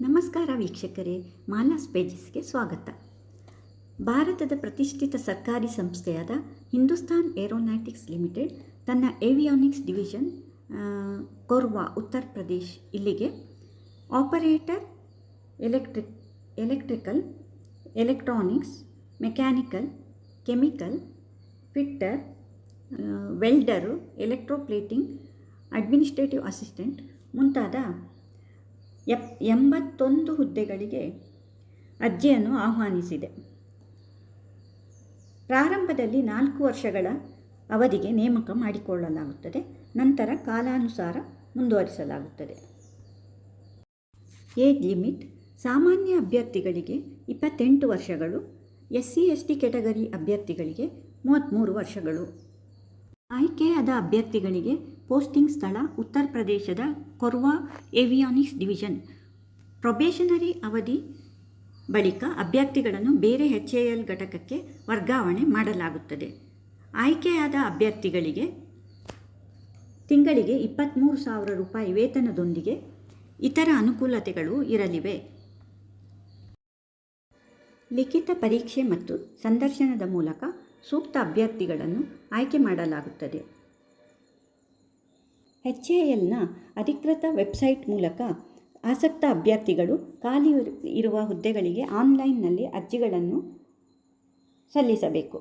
ನಮಸ್ಕಾರ ವೀಕ್ಷಕರೇ, ಮಾಲಾಸ್ ಪೇಜಸ್ಗೆ ಸ್ವಾಗತ. ಭಾರತದ ಪ್ರತಿಷ್ಠಿತ ಸರ್ಕಾರಿ ಸಂಸ್ಥೆಯಾದ ಹಿಂದೂಸ್ತಾನ್ ಏರೋನಾಟಿಕ್ಸ್ ಲಿಮಿಟೆಡ್ ತನ್ನ ಏವಿಯಾನಿಕ್ಸ್ ಡಿವಿಷನ್ ಕೊರ್ವಾ ಉತ್ತರ ಪ್ರದೇಶ್ ಇಲ್ಲಿಗೆ operator, electrical, electronics, mechanical, chemical, fitter, welder, electroplating, administrative assistant ಮುಂತಾದ 81 ಹುದ್ದೆಗಳಿಗೆ ಅರ್ಜಿಯನ್ನು ಆಹ್ವಾನಿಸಿದೆ. ಪ್ರಾರಂಭದಲ್ಲಿ 4 ವರ್ಷಗಳ ಅವಧಿಗೆ ನೇಮಕ ಮಾಡಿಕೊಳ್ಳಲಾಗುತ್ತದೆ. ನಂತರ ಕಾಲಾನುಸಾರ ಮುಂದುವರಿಸಲಾಗುತ್ತದೆ. ಏಜ್ ಲಿಮಿಟ್: ಸಾಮಾನ್ಯ ಅಭ್ಯರ್ಥಿಗಳಿಗೆ 28 ವರ್ಷಗಳು, SC/ST ಕೆಟಗರಿ ಅಭ್ಯರ್ಥಿಗಳಿಗೆ 33 ವರ್ಷಗಳು. ಆಯ್ಕೆಯಾದ ಅಭ್ಯರ್ಥಿಗಳಿಗೆ ಪೋಸ್ಟಿಂಗ್ ಸ್ಥಳ ಉತ್ತರ ಪ್ರದೇಶದ ಕೊರ್ವಾ ಏವಿಯಾನಿಕ್ಸ್ ಡಿವಿಷನ್. ಪ್ರೊಬೇಷನರಿ ಅವಧಿ ಬಳಿಕ ಅಭ್ಯರ್ಥಿಗಳನ್ನು ಬೇರೆ HAL ಘಟಕಕ್ಕೆ ವರ್ಗಾವಣೆ ಮಾಡಲಾಗುತ್ತದೆ. ಆಯ್ಕೆಯಾದ ಅಭ್ಯರ್ಥಿಗಳಿಗೆ ತಿಂಗಳಿಗೆ 23,000 ರೂಪಾಯಿ ವೇತನದೊಂದಿಗೆ ಇತರ ಅನುಕೂಲತೆಗಳು ಇರಲಿವೆ. ಲಿಖಿತ ಪರೀಕ್ಷೆ ಮತ್ತು ಸಂದರ್ಶನದ ಮೂಲಕ ಸೂಕ್ತ ಅಭ್ಯರ್ಥಿಗಳನ್ನು ಆಯ್ಕೆ ಮಾಡಲಾಗುತ್ತದೆ. HALನ ಅಧಿಕೃತ ವೆಬ್ಸೈಟ್ ಮೂಲಕ ಆಸಕ್ತ ಅಭ್ಯರ್ಥಿಗಳು ಖಾಲಿ ಇರುವ ಹುದ್ದೆಗಳಿಗೆ ಆನ್ಲೈನ್ನಲ್ಲಿ ಅರ್ಜಿಗಳನ್ನು ಸಲ್ಲಿಸಬೇಕು.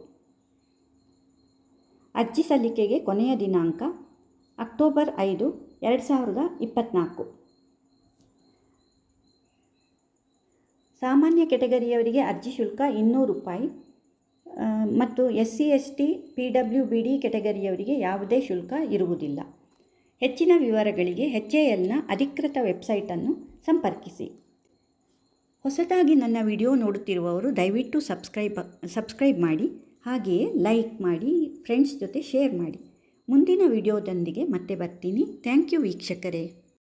ಅರ್ಜಿ ಸಲ್ಲಿಕೆಗೆ ಕೊನೆಯ ದಿನಾಂಕ ಅಕ್ಟೋಬರ್ 5, 2024. ಸಾಮಾನ್ಯ ಕೆಟಗರಿಯವರಿಗೆ ಅರ್ಜಿ ಶುಲ್ಕ 200 ರೂಪಾಯಿ ಮತ್ತು SC/ST PWBD ಕೆಟಗರಿಯವರಿಗೆ ಯಾವುದೇ ಶುಲ್ಕ ಇರುವುದಿಲ್ಲ. ಹೆಚ್ಚಿನ ವಿವರಗಳಿಗೆ HALನ ಅಧಿಕೃತ ವೆಬ್ಸೈಟನ್ನು ಸಂಪರ್ಕಿಸಿ. ಹೊಸದಾಗಿ ನನ್ನ ವಿಡಿಯೋ ನೋಡುತ್ತಿರುವವರು ದಯವಿಟ್ಟು ಸಬ್ಸ್ಕ್ರೈಬ್ ಮಾಡಿ, ಹಾಗೆಯೇ ಲೈಕ್ ಮಾಡಿ, ಫ್ರೆಂಡ್ಸ್ ಜೊತೆ ಶೇರ್ ಮಾಡಿ. ಮುಂದಿನ ವಿಡಿಯೋದೊಂದಿಗೆ ಮತ್ತೆ ಬರ್ತೀನಿ. ಥ್ಯಾಂಕ್ ಯು ವೀಕ್ಷಕರೇ.